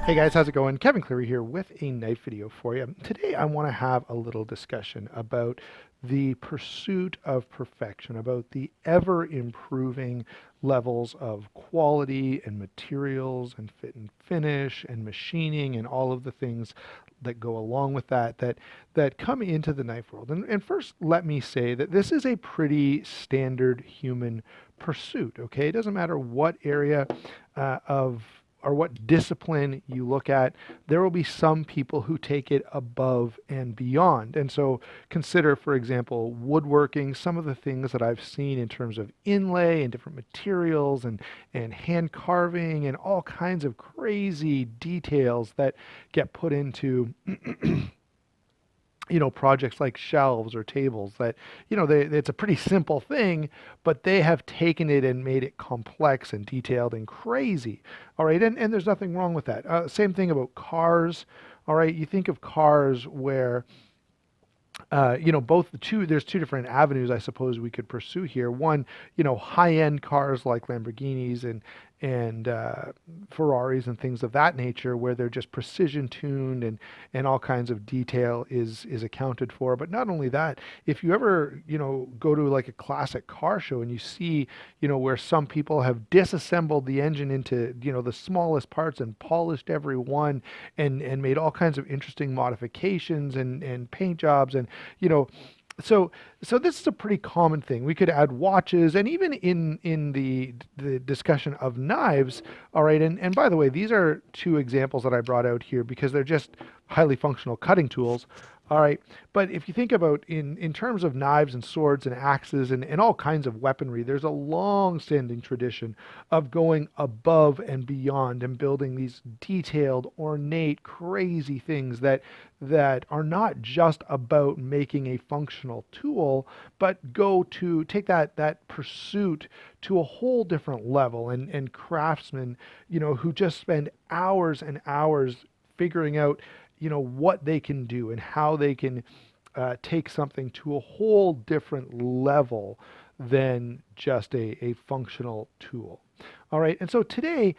Hey guys, how's it going? Kevin Cleary here with a knife video for you. Today I want to have a little discussion about the pursuit of perfection, about the ever improving levels of quality and materials and fit and finish and machining and all of the things that go along with that come into the knife world. And first let me say that this is a pretty standard human pursuit, okay? It doesn't matter what area of or what discipline you look at, there will be some people who take it above and beyond. And so consider, for example, woodworking, some of the things that I've seen in terms of inlay and different materials and hand carving and all kinds of crazy details that get put into projects like shelves or tables that, it's a pretty simple thing, but they have taken it and made it complex and detailed and crazy. All right. And there's nothing wrong with that. Same thing about cars. All right. You think of cars where both there's two different avenues I suppose we could pursue here. One, high-end cars like Lamborghinis and Ferraris and things of that nature, where they're just precision tuned and all kinds of detail is accounted for. But not only that, if you ever go to like a classic car show and you see where some people have disassembled the engine into the smallest parts and polished every one and made all kinds of interesting modifications and paint jobs and you know so this is a pretty common thing. We could add watches, and even in the discussion of knives. All right, and by the way, these are two examples that I brought out here because they're just highly functional cutting tools. All right, but if you think about in terms of knives and swords and axes and all kinds of weaponry, there's a long-standing tradition of going above and beyond and building these detailed, ornate, crazy things that are not just about making a functional tool, but go to take that pursuit to a whole different level. And craftsmen, who just spend hours and hours figuring out, what they can do and how they can take something to a whole different level than just a functional tool. All right, and so today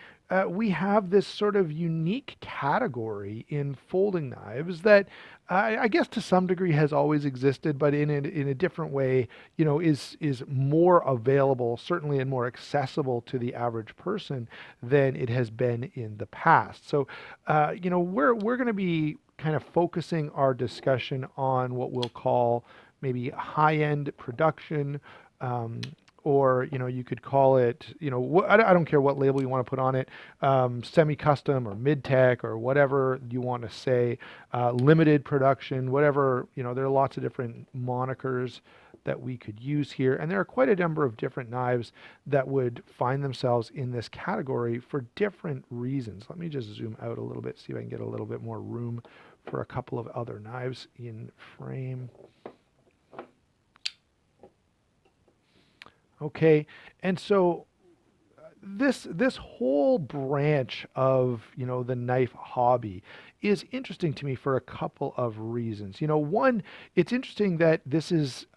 we have this sort of unique category in folding knives that I guess to some degree has always existed, but in a different way, is more available, certainly and more accessible to the average person than it has been in the past. So, we're going to be kind of focusing our discussion on what we'll call maybe high-end production, um, or you could call it, I don't care what label you want to put on it, semi-custom or mid-tech or whatever you want to say, limited production, whatever. There are lots of different monikers that we could use here, and there are quite a number of different knives that would find themselves in this category for different reasons. Let me just zoom out a little bit, see if I can get a little bit more room for a couple of other knives in frame. Okay, and so this whole branch of the knife hobby is interesting to me for a couple of reasons. One, it's interesting that this is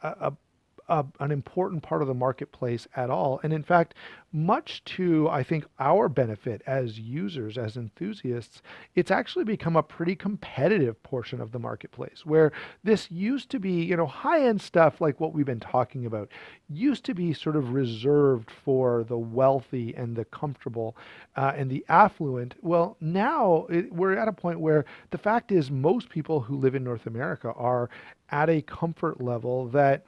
an important part of the marketplace at all. And in fact, much to, I think, our benefit as users, as enthusiasts, it's actually become a pretty competitive portion of the marketplace where this used to be, high-end stuff like what we've been talking about used to be sort of reserved for the wealthy and the comfortable and the affluent. Well, now we're at a point where the fact is most people who live in North America are at a comfort level that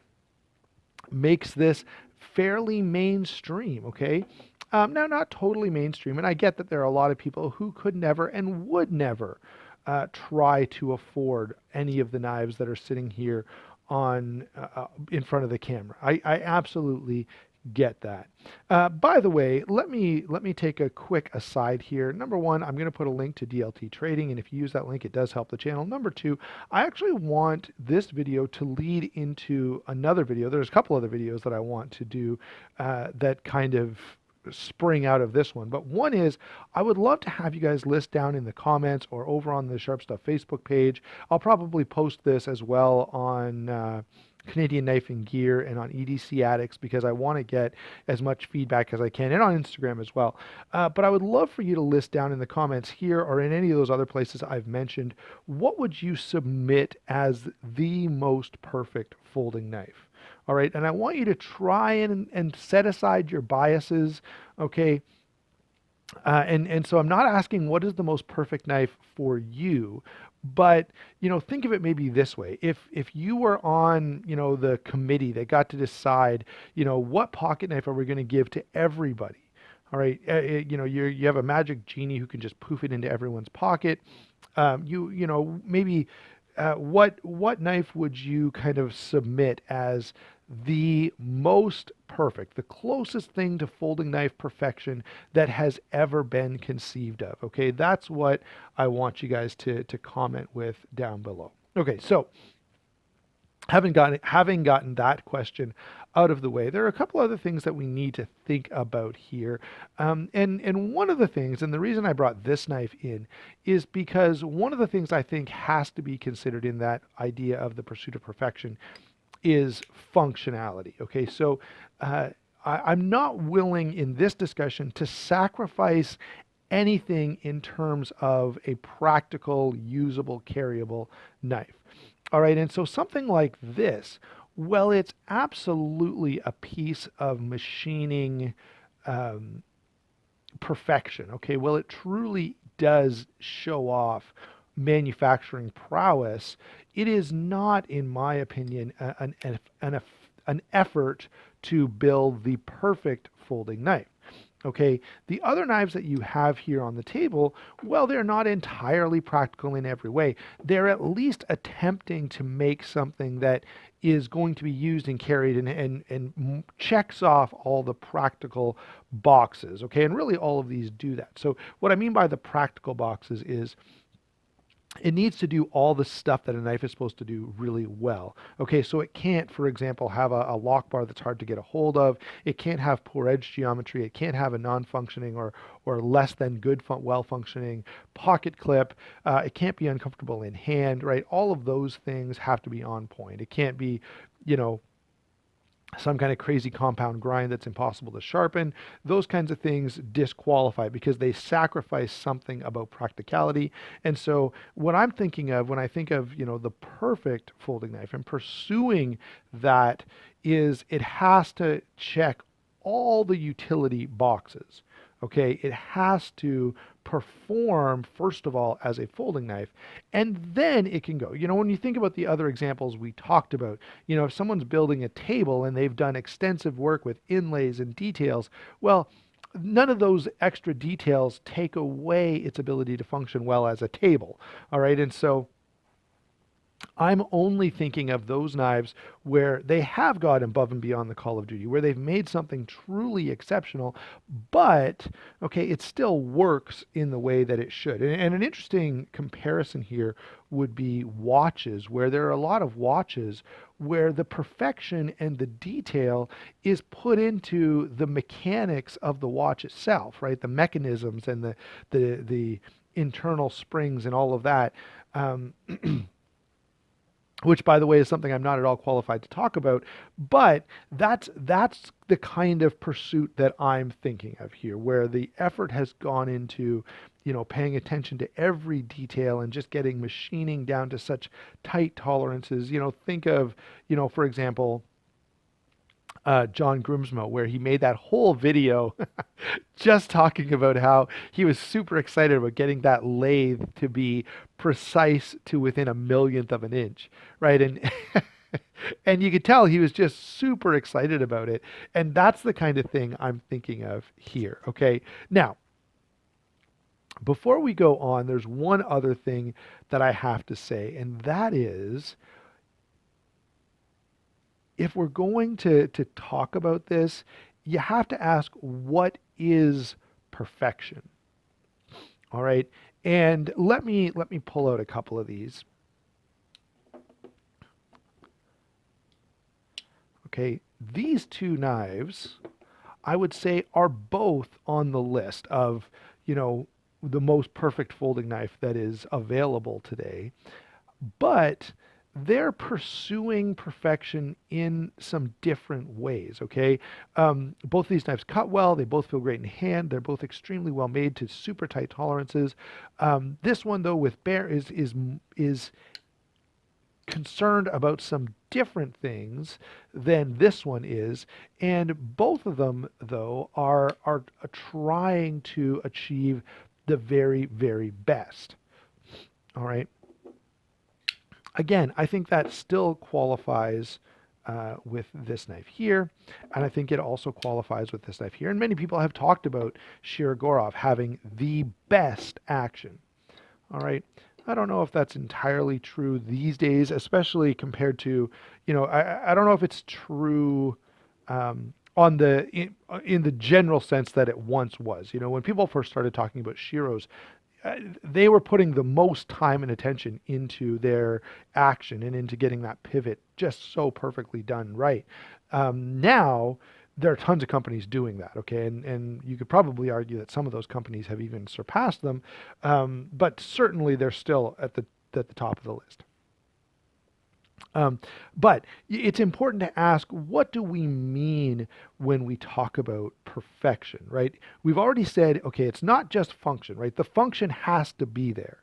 makes this fairly mainstream, okay? Now, not totally mainstream, and I get that there are a lot of people who could never and would never try to afford any of the knives that are sitting here on in front of the camera. I absolutely get that. By the way, let me take a quick aside here. Number one, I'm going to put a link to DLT trading, and if you use that link, it does help the channel. Number two, I actually want this video to lead into another video. There's a couple other videos that I want to do that kind of spring out of this one. But one is I would love to have you guys list down in the comments or over on the Sharp Stuff Facebook page. I'll probably post this as well Canadian Knife and Gear and on EDC Addicts because I want to get as much feedback as I can, and on Instagram as well. But I would love for you to list down in the comments here or in any of those other places I've mentioned, what would you submit as the most perfect folding knife? All right, and I want you to try and set aside your biases, okay? And so I'm not asking what is the most perfect knife for you, but think of it maybe this way: if you were on the committee that got to decide what pocket knife are we going to give to everybody. All right, you have a magic genie who can just poof it into everyone's pocket. Maybe what knife would you kind of submit as the most perfect, the closest thing to folding knife perfection that has ever been conceived of? Okay, that's what I want you guys to comment with down below. Okay, so having gotten that question out of the way, there are a couple other things that we need to think about here. And one of the things, and the reason I brought this knife in, is because one of the things I think has to be considered in that idea of the pursuit of perfection is functionality. Okay, so I'm not willing in this discussion to sacrifice anything in terms of a practical, usable, carryable knife. All right, and so something like this, well, it's absolutely a piece of machining um, perfection. Okay, well, it truly does show off manufacturing prowess. It is not, in my opinion, an effort to build the perfect folding knife. Okay, the other knives that you have here on the table, well, they're not entirely practical in every way. They're at least attempting to make something that is going to be used and carried and checks off all the practical boxes. Okay, and really all of these do that. So what I mean by the practical boxes is it needs to do all the stuff that a knife is supposed to do really well. Okay, so it can't, for example, have a lock bar that's hard to get a hold of. It can't have poor edge geometry. It can't have a non-functioning or less than good, well-functioning pocket clip. It can't be uncomfortable in hand, right? All of those things have to be on point. It can't be, you know, some kind of crazy compound grind that's impossible to sharpen. Those kinds of things disqualify because they sacrifice something about practicality. And so what I'm thinking of when I think of, the perfect folding knife and pursuing that is it has to check all the utility boxes. Okay, it has to perform first of all as a folding knife, and then it can go. When you think about the other examples we talked about, if someone's building a table and they've done extensive work with inlays and details, well, none of those extra details take away its ability to function well as a table. All right, and so I'm only thinking of those knives where they have gone above and beyond the call of duty, where they've made something truly exceptional, but okay, it still works in the way that it should. And an interesting comparison here would be watches, where there are a lot of watches where the perfection and the detail is put into the mechanics of the watch itself, right? The mechanisms and the internal springs and all of that. Um, which by the way is something I'm not at all qualified to talk about, but that's the kind of pursuit that I'm thinking of here, where the effort has gone into, paying attention to every detail and just getting machining down to such tight tolerances. Think of, for example, John Grimsmo, where he made that whole video just talking about how he was super excited about getting that lathe to be precise to within a millionth of an inch, right? And and you could tell he was just super excited about it. And that's the kind of thing I'm thinking of here. Okay. Now, before we go on, there's one other thing that I have to say, and that is if we're going to talk about this, you have to ask what is perfection. All right. And let me pull out a couple of these. Okay. These two knives, I would say, are both on the list of, the most perfect folding knife that is available today. But they're pursuing perfection in some different ways. Okay, both these knives cut well. They both feel great in hand. They're both extremely well made to super tight tolerances. This one though with Bear is concerned about some different things than this one is, and both of them though are trying to achieve the very very best. All right. Again, I think that still qualifies with this knife here, and I think it also qualifies with this knife here. And many people have talked about Shirogorov having the best action. All right. I don't know if that's entirely true these days, especially compared to, I don't know if it's true in the general sense that it once was. When people first started talking about Shiros, they were putting the most time and attention into their action and into getting that pivot just so perfectly done right. Now, there are tons of companies doing that, okay? And you could probably argue that some of those companies have even surpassed them, but certainly they're still at the top of the list. But it's important to ask, what do we mean when we talk about perfection, right? We've already said, okay, it's not just function, right? The function has to be there.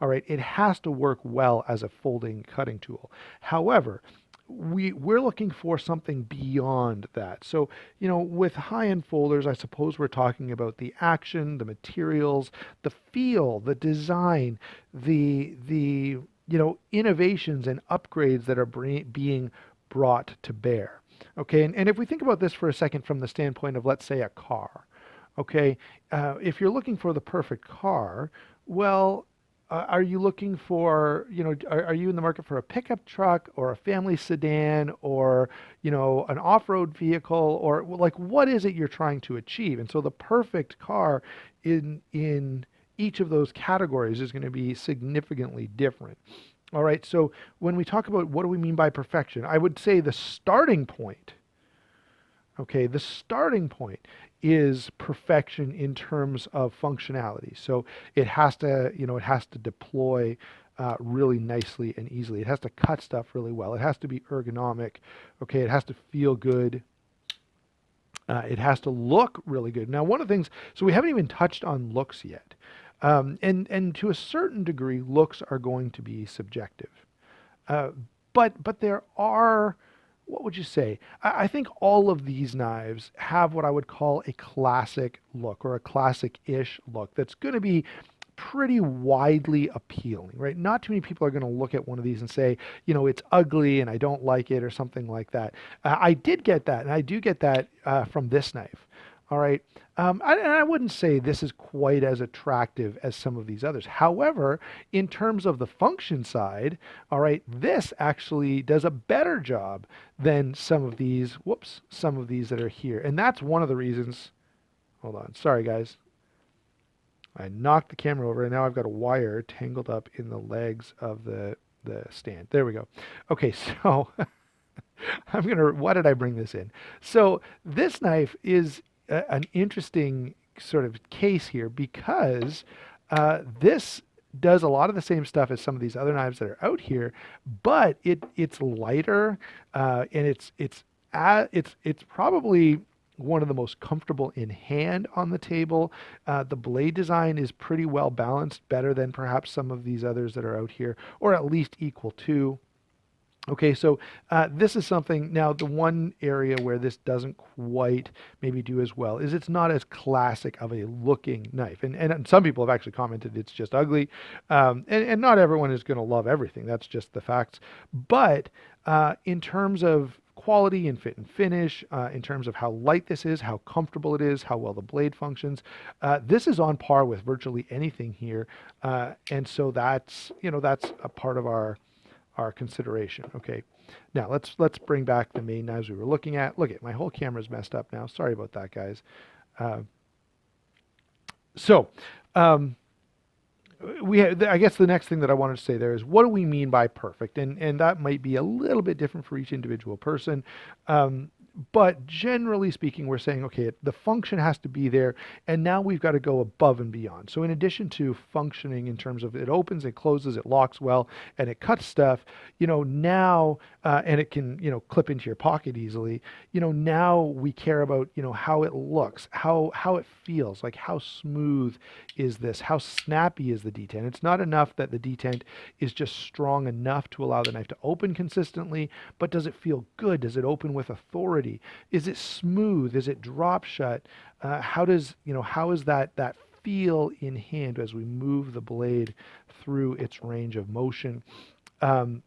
All right, it has to work well as a folding cutting tool. However, we're looking for something beyond that. So, with high-end folders, I suppose we're talking about the action, the materials, the feel, the design, the innovations and upgrades that are being brought to bear. Okay, and if we think about this for a second from the standpoint of, let's say, a car, okay, if you're looking for the perfect car, well, are you looking for, are you in the market for a pickup truck or a family sedan or, an off-road vehicle, or like what is it you're trying to achieve? And so the perfect car in each of those categories is going to be significantly different. All right, so when we talk about what do we mean by perfection, I would say the starting point, okay, the starting point is perfection in terms of functionality. So it has to, it has to deploy really nicely and easily. It has to cut stuff really well. It has to be ergonomic. Okay, it has to feel good. It has to look really good. Now, one of the things, so we haven't even touched on looks yet. And to a certain degree, looks are going to be subjective. Uh, but there are, what would you say? I think all of these knives have what I would call a classic look or a classic-ish look that's going to be pretty widely appealing, right? Not too many people are going to look at one of these and say, it's ugly and I don't like it or something like that. I did get that, and I do get that from this knife. All right. And I wouldn't say this is quite as attractive as some of these others. However, in terms of the function side, all right, this actually does a better job than some of these that are here. And that's one of the reasons. Hold on. Sorry, guys. I knocked the camera over and now I've got a wire tangled up in the legs of the stand. There we go. Okay, so why did I bring this in? So this knife is an interesting sort of case here because this does a lot of the same stuff as some of these other knives that are out here, but it's lighter and it's probably one of the most comfortable in hand on the table. The blade design is pretty well balanced, better than perhaps some of these others that are out here, or at least equal to. Okay, so this is something, now the one area where this doesn't quite maybe do as well is it's not as classic of a looking knife. And some people have actually commented it's just ugly. And not everyone is going to love everything. That's just the facts. But in terms of quality and fit and finish, in terms of how light this is, how comfortable it is, how well the blade functions, this is on par with virtually anything here. And so that's a part of our consideration. Okay, now let's bring back the main knives we were looking at. Look at my whole camera's messed up now. Sorry about that, guys. So I guess the next thing that I wanted to say there is, what do we mean by perfect? And that might be a little bit different for each individual person. But generally speaking, we're saying, okay, the function has to be there, and now we've got to go above and beyond. So in addition to functioning in terms of it opens, it closes, it locks well, and it cuts stuff, now, and it can, clip into your pocket easily, now we care about, how it looks, how it feels, like how smooth is this, how snappy is the detent. It's not enough that the detent is just strong enough to allow the knife to open consistently, but does it feel good? Does it open with authority? Is it smooth? Is it drop shut? How is that feel in hand as we move the blade through its range of motion? Um,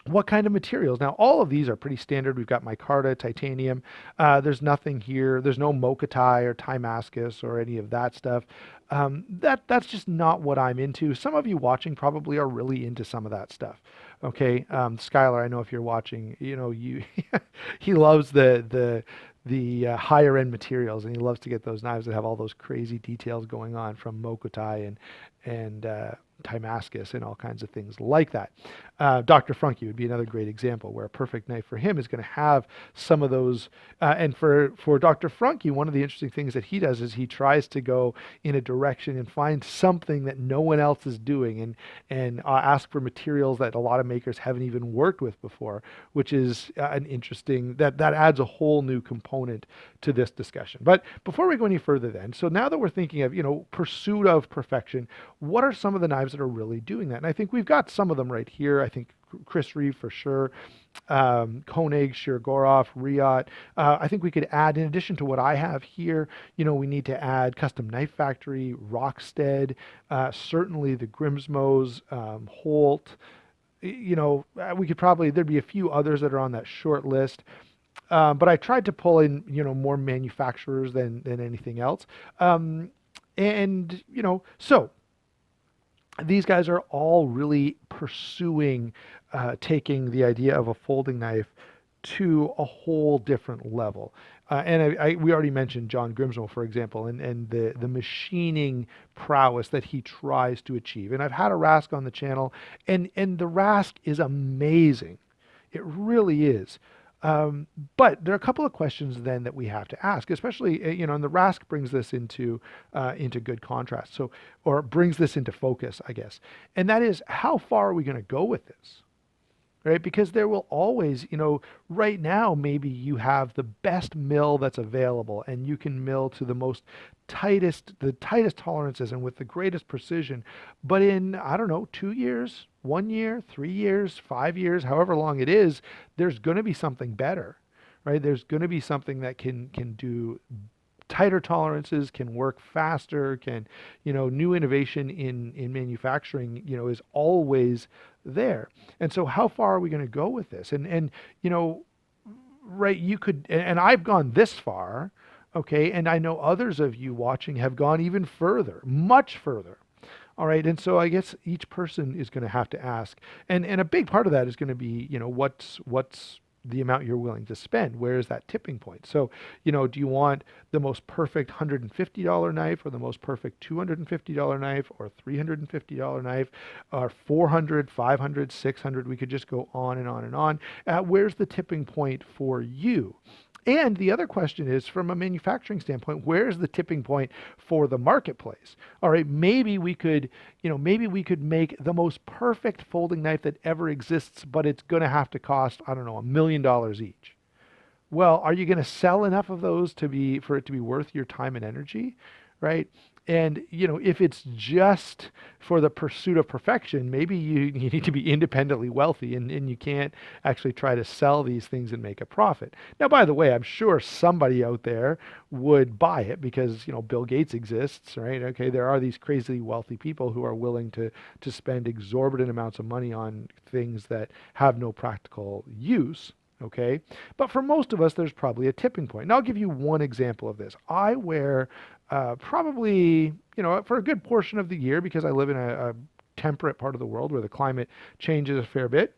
what kind of materials? Now, all of these are pretty standard. We've got micarta, titanium. There's nothing here. There's no mokatai or Timascus or any of that stuff. That's just not what I'm into. Some of you watching probably are really into some of that stuff. Okay, Skylar, I know if you're watching, he loves the higher end materials, and he loves to get those knives that have all those crazy details going on from mokatai and Timascus and all kinds of things like that. Dr. Frunke would be another great example where a perfect knife for him is going to have some of those. And for Dr. Frunke, one of the interesting things that he does is he tries to go in a direction and find something that no one else is doing, and ask for materials that a lot of makers haven't even worked with before, which is an interesting, that adds a whole new component to this discussion. But before we go any further then, so now that we're thinking of, pursuit of perfection, what are some of the knives that are really doing that? And I think we've got some of them right here. I think Chris Reeve for sure, Koenig, Shirogorov, Riot. I think we could add, in addition to what I have here, we need to add Custom Knife Factory, Rockstead, certainly the Grimsmos, Holt. We could probably, there'd be a few others that are on that short list. But I tried to pull in, more manufacturers than anything else. So these guys are all really pursuing taking the idea of a folding knife to a whole different level. And we already mentioned John Grimsmo, for example, and the machining prowess that he tries to achieve. And I've had a Rask on the channel, and the Rask is amazing. It really is. But there are a couple of questions then that we have to ask, especially, and the Rask brings this into good contrast. So, or brings this into focus, I guess. And that is, how far are we going to go with this? Right? Because there will always, right now, maybe you have the best mill that's available, and you can mill to the tightest tolerances and with the greatest precision. But in, I don't know, 2 years, 1 year, 3 years, 5 years, however long it is, there's going to be something better, right? There's going to be something that can do tighter tolerances, can work faster, can, new innovation in manufacturing, is always there. And so how far are we going to go with this? And right, you could, and I've gone this far, okay, and I know others of you watching have gone even further, much further. All right, and so I guess each person is going to have to ask, and a big part of that is going to be, what's the amount you're willing to spend? Where is that tipping point? So, do you want the most perfect $150 knife, or the most perfect $250 knife, or $350 knife, or 400, 500, 600? We could just go on and on and on. Where's the tipping point for you? And the other question is, from a manufacturing standpoint, where is the tipping point for the marketplace? All right, maybe we could make the most perfect folding knife that ever exists, but it's going to have to cost, I don't know, $1 million each. Well, are you going to sell enough of those for it to be worth your time and energy, right? And if it's just for the pursuit of perfection, maybe you need to be independently wealthy, and you can't actually try to sell these things and make a profit. Now, by the way, I'm sure somebody out there would buy it because Bill Gates exists, right? Okay, there are these crazily wealthy people who are willing to spend exorbitant amounts of money on things that have no practical use. Okay, but for most of us, there's probably a tipping point. And I'll give you one example of this. I wear probably, for a good portion of the year, because I live in a temperate part of the world where the climate changes a fair bit.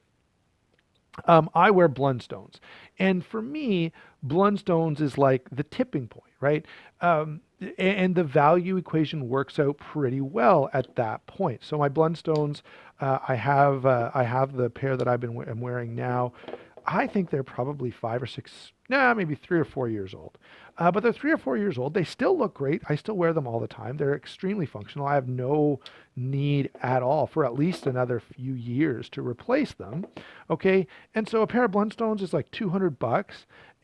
I wear Blundstones. And for me, Blundstones is like the tipping point, right? And the value equation works out pretty well at that point. So my Blundstones, I have the pair that I'm wearing now. I think they're probably 5 or 6, nah, maybe 3 or 4 years old. But they're 3 or 4 years old. They still look great. I still wear them all the time. They're extremely functional. I have no need at all for at least another few years to replace them. Okay. And so a pair of Blundstones is like $200,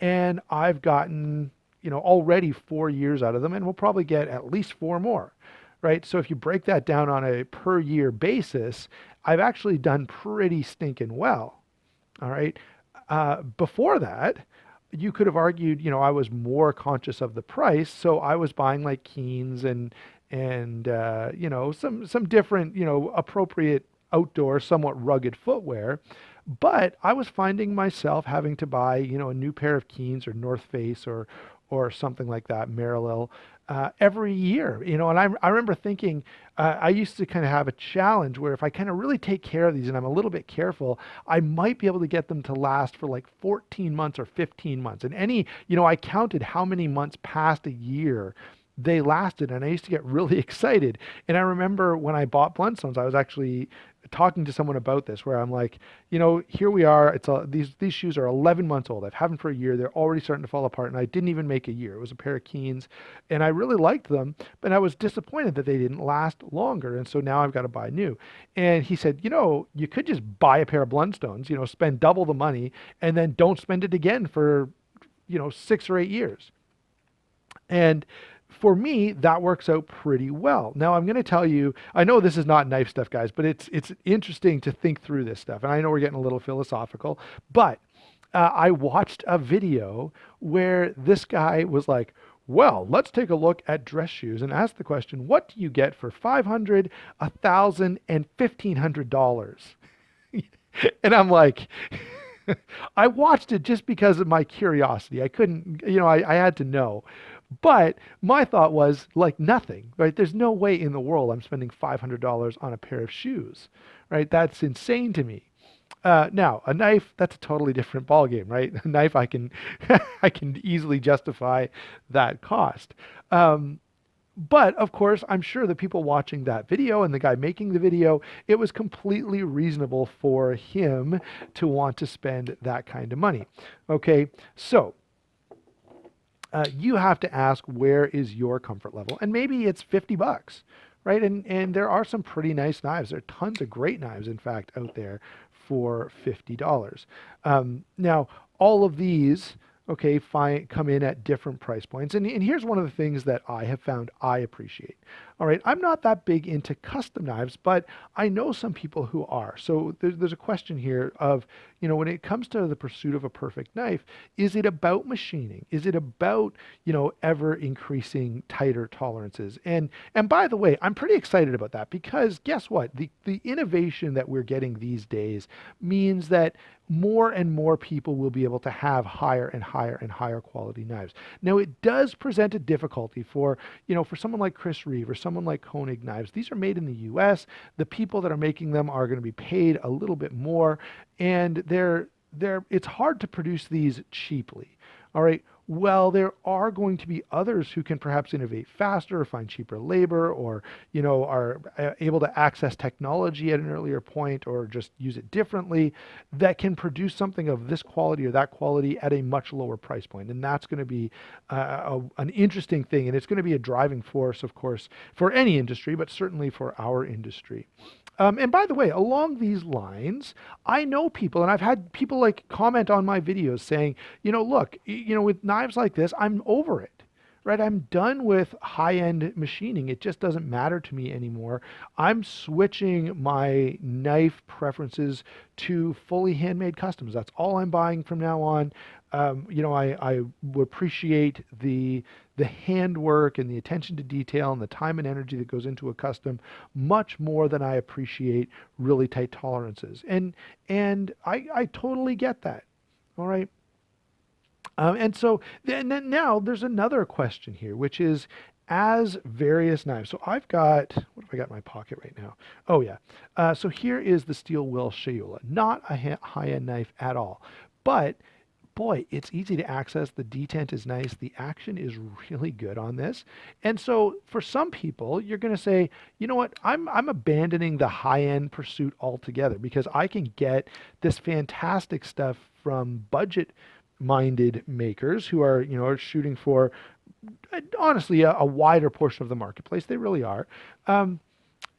and I've gotten, already 4 years out of them, and we'll probably get at least four more. Right. So if you break that down on a per year basis, I've actually done pretty stinking well. All right. Before that, you could have argued, I was more conscious of the price, so I was buying like Keens and some different, appropriate outdoor, somewhat rugged footwear. But I was finding myself having to buy, a new pair of Keens or North Face or something like that, Merrell, every year, and I remember thinking, I used to kind of have a challenge where if I kind of really take care of these and I'm a little bit careful, I might be able to get them to last for like 14 months or 15 months. And I counted how many months past a year they lasted, and I used to get really excited. And I remember when I bought Blundstones, I was actually talking to someone about this, where I'm like, here we are. These shoes are 11 months old. I've had them for a year. They're already starting to fall apart, and I didn't even make a year. It was a pair of Keens, and I really liked them, but I was disappointed that they didn't last longer, and so now I've got to buy new. And he said, you could just buy a pair of Blundstones, spend double the money, and then don't spend it again for 6 or 8 years. And for me, that works out pretty well. Now, I'm going to tell you, I know this is not knife stuff, guys, but it's interesting to think through this stuff. And I know we're getting a little philosophical, but I watched a video where this guy was like, well, let's take a look at dress shoes and ask the question, what do you get for 500, 1,000, and $1,500? And I'm like, I watched it just because of my curiosity. I couldn't, I had to know. But my thought was like nothing, right? There's no way in the world I'm spending $500 on a pair of shoes, right? That's insane to me. Now, a knife, that's a totally different ballgame, right? A knife, I can, I can easily justify that cost. But of course, I'm sure the people watching that video and the guy making the video, it was completely reasonable for him to want to spend that kind of money. Okay, so you have to ask, where is your comfort level? And maybe it's $50, right? And there are some pretty nice knives. There are tons of great knives, in fact, out there for $50. Now, all of these, okay, come in at different price points. And here's one of the things that I have found I appreciate. All right, I'm not that big into custom knives, but I know some people who are. So there's a question here of, when it comes to the pursuit of a perfect knife, is it about machining? Is it about, ever increasing tighter tolerances? And by the way, I'm pretty excited about that, because guess what? The innovation that we're getting these days means that more and more people will be able to have higher and higher and higher quality knives. Now, it does present a difficulty for, for someone like Chris Reeve or someone like Koenig Knives. These are made in the US. The people that are making them are going to be paid a little bit more, and it's hard to produce these cheaply. All right. Well, there are going to be others who can perhaps innovate faster or find cheaper labor, or, are able to access technology at an earlier point, or just use it differently, that can produce something of this quality or that quality at a much lower price point. And that's going to be an interesting thing. And it's going to be a driving force, of course, for any industry, but certainly for our industry. And by the way, along these lines, I know people, and I've had people like comment on my videos saying, look, with knives like this, I'm over it, right? I'm done with high-end machining. It just doesn't matter to me anymore. I'm switching my knife preferences to fully handmade customs. That's all I'm buying from now on. I would appreciate the handwork and the attention to detail and the time and energy that goes into a custom much more than I appreciate really tight tolerances. And I totally get that. All right. And so then now there's another question here, which is, as various knives. So I've got, what have I got in my pocket right now? Oh yeah. So here is the steel will Shayula, not a high-end knife at all, but boy, it's easy to access. The detent is nice. The action is really good on this. And so for some people, you're going to say, you know what, I'm abandoning the high end pursuit altogether because I can get this fantastic stuff from budget minded makers who are, are shooting for honestly a wider portion of the marketplace. They really are. Um,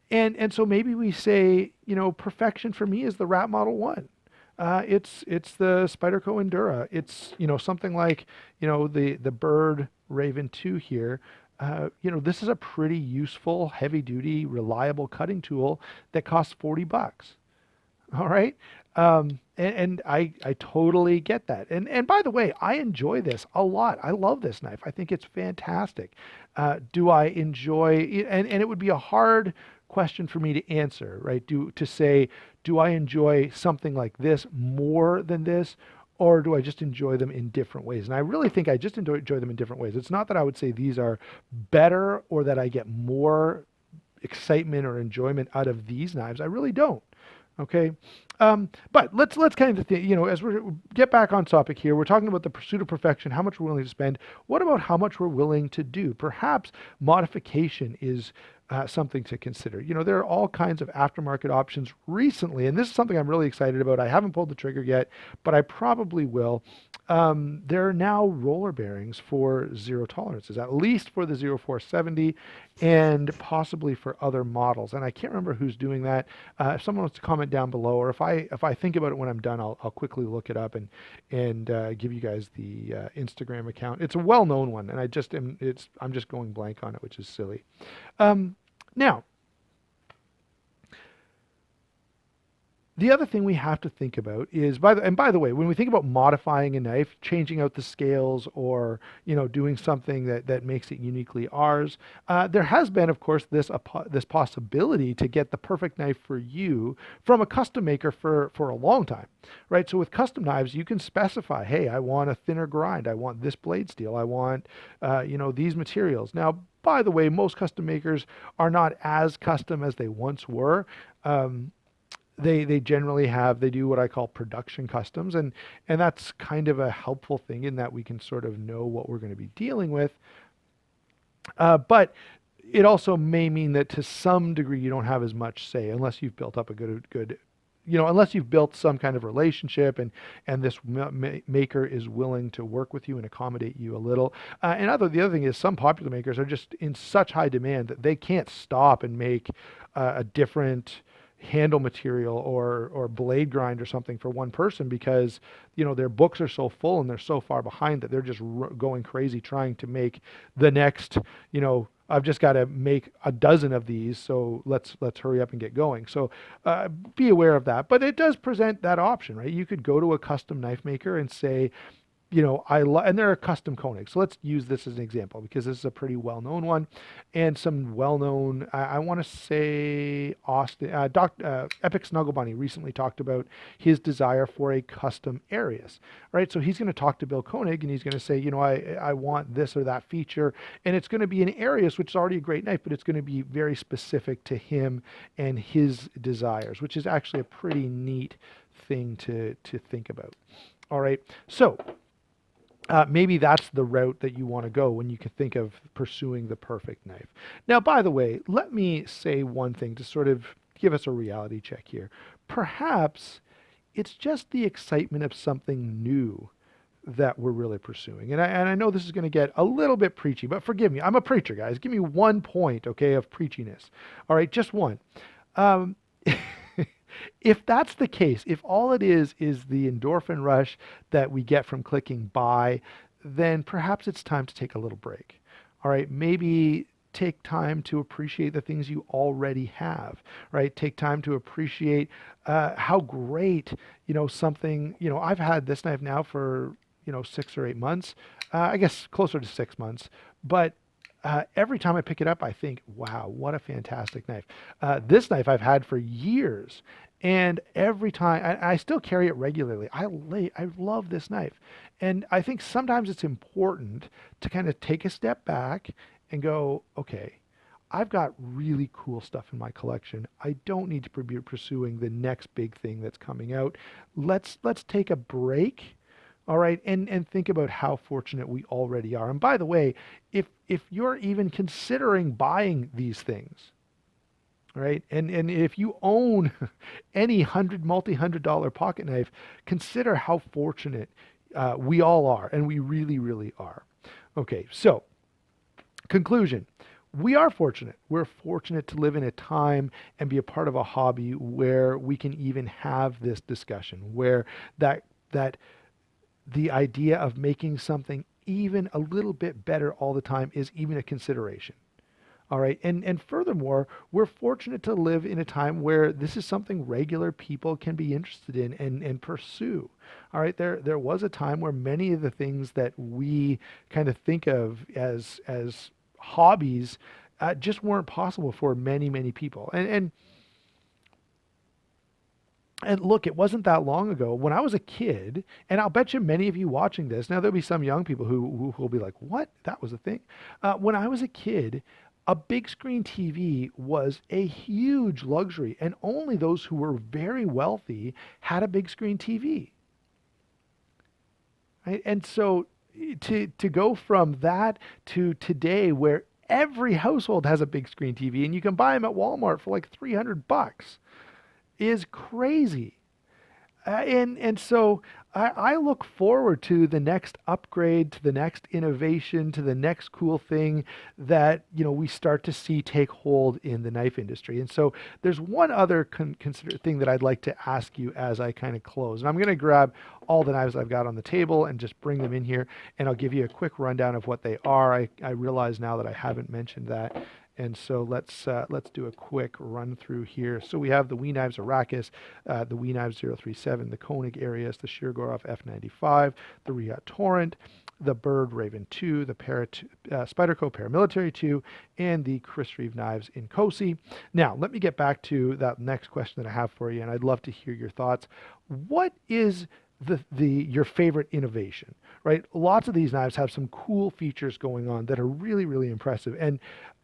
and so maybe we say, perfection for me is the Rat Model 1. It's the Spyderco Endura. It's, something like, the Bird Raven 2 here. This is a pretty useful, heavy duty, reliable cutting tool that costs $40. All right. And I totally get that. And by the way, I enjoy this a lot. I love this knife. I think it's fantastic. Do I enjoy and it would be a hard question for me to answer, right? To say, do I enjoy something like this more than this? Or do I just enjoy them in different ways? And I really think I just enjoy them in different ways. It's not that I would say these are better or that I get more excitement or enjoyment out of these knives. I really don't. Okay. But let's kind of think, as we get back on topic here, we're talking about the pursuit of perfection, how much we're willing to spend. What about how much we're willing to do? Perhaps modification is something to consider. There are all kinds of aftermarket options recently, and this is something I'm really excited about. I haven't pulled the trigger yet, but I probably will. There are now roller bearings for zero tolerances, at least for the 0470 and possibly for other models. And I can't remember who's doing that. If someone wants to comment down below, or if I think about it when I'm done, I'll quickly look it up and give you guys the Instagram account. It's a well-known one, and I'm just going blank on it, which is silly. Now, the other thing we have to think about is, by the way, when we think about modifying a knife, changing out the scales, or doing something that makes it uniquely ours, there has been, of course, this possibility to get the perfect knife for you from a custom maker for a long time, right? So with custom knives, you can specify, hey, I want a thinner grind, I want this blade steel, I want these materials. Now, by the way, most custom makers are not as custom as they once were. They generally they do what I call production customs, and that's kind of a helpful thing in that we can sort of know what we're going to be dealing with. But it also may mean that to some degree you don't have as much say unless you've built up a good unless you've built some kind of relationship and this maker is willing to work with you and accommodate you a little. The other thing is some popular makers are just in such high demand that they can't stop and make a different handle material or blade grind or something for one person because their books are so full and they're so far behind that they're just going crazy trying to make the next I've just got to make a dozen of these, so let's hurry up and get going. So be aware of that, but it does present that option, right? You could go to a custom knife maker and say, and there are custom Koenigs. So let's use this as an example because this is a pretty well-known one, and some well-known. I want to say Austin, Epic Snuggle Bunny recently talked about his desire for a custom Arius, right? So he's going to talk to Bill Koenig and he's going to say, I want this or that feature, and it's going to be an Arius, which is already a great knife, but it's going to be very specific to him and his desires, which is actually a pretty neat thing to think about. All right, so. Maybe that's the route that you want to go when you can think of pursuing the perfect knife. Now, by the way, let me say one thing to sort of give us a reality check here. Perhaps it's just the excitement of something new that we're really pursuing. And I know this is going to get a little bit preachy, but forgive me. I'm a preacher, guys. Give me 1 point, okay, of preachiness. All right, just one. If that's the case, if all it is the endorphin rush that we get from clicking buy, then perhaps it's time to take a little break. All right, maybe take time to appreciate the things you already have, right? Take time to appreciate how great, something, I've had this knife now for, 6 or 8 months, I guess closer to 6 months, but every time I pick it up, I think, wow, what a fantastic knife. This knife I've had for years, and every time, I still carry it regularly. I love this knife. And I think sometimes it's important to kind of take a step back and go, okay, I've got really cool stuff in my collection. I don't need to be pursuing the next big thing that's coming out. Let's take a break All right, and think about how fortunate we already are. And by the way, if you're even considering buying these things, right? And if you own any multi-hundred dollar pocket knife, consider how fortunate we all are, and we really, really are. Okay, so conclusion. We are fortunate. We're fortunate to live in a time and be a part of a hobby where we can even have this discussion, where that the idea of making something even a little bit better all the time is even a consideration. All right. And furthermore, we're fortunate to live in a time where this is something regular people can be interested in and pursue. All right. There was a time where many of the things that we kind of think of as hobbies just weren't possible for many, many people. And look, it wasn't that long ago when I was a kid, and I'll bet you many of you watching this, now there'll be some young people who will be like, what? That was a thing? When I was a kid, a big screen TV was a huge luxury, and only those who were very wealthy had a big screen TV. Right? And so to go from that to today where every household has a big screen TV and you can buy them at Walmart for like 300 bucks is crazy. And so I look forward to the next upgrade, to the next innovation, to the next cool thing that we start to see take hold in the knife industry. And so there's one other consider thing that I'd like to ask you as I kind of close. And I'm going to grab all the knives I've got on the table and just bring them in here, and I'll give you a quick rundown of what they are. I realize now that I haven't mentioned that. And so let's do a quick run through here. So we have the WE Knives Arrakis, the WE Knives 037, the Koenig Arius, the Shirgorov F95, the Riot Torrent, the Bird Raven 2, the Spyderco Paramilitary 2, and the Chris Reeve knives in Cosi. Now, let me get back to that next question that I have for you, and I'd love to hear your thoughts. What is your favorite innovation, right? Lots of these knives have some cool features going on that are really, really impressive.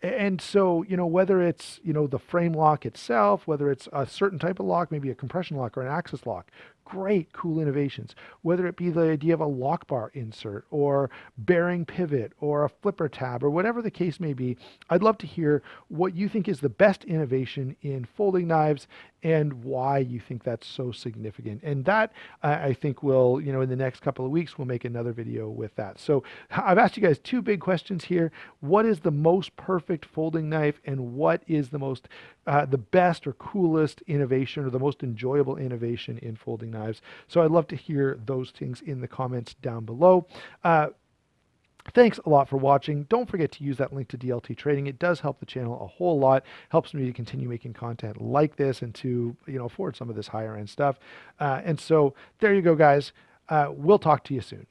And so, whether it's, the frame lock itself, whether it's a certain type of lock, maybe a compression lock or an axis lock, great, cool innovations. Whether it be the idea of a lock bar insert or bearing pivot or a flipper tab or whatever the case may be, I'd love to hear what you think is the best innovation in folding knives and why you think that's so significant. And that I think will, in the next couple of weeks, we'll make another video with that. So I've asked you guys two big questions here. What is the most perfect folding knife, and what is the best or coolest innovation or the most enjoyable innovation in folding knives? So I'd love to hear those things in the comments down below. Thanks a lot for watching. Don't forget to use that link to DLT Trading. It does help the channel a whole lot. Helps me to continue making content like this and to afford some of this higher end stuff. And so there you go, guys. We'll talk to you soon.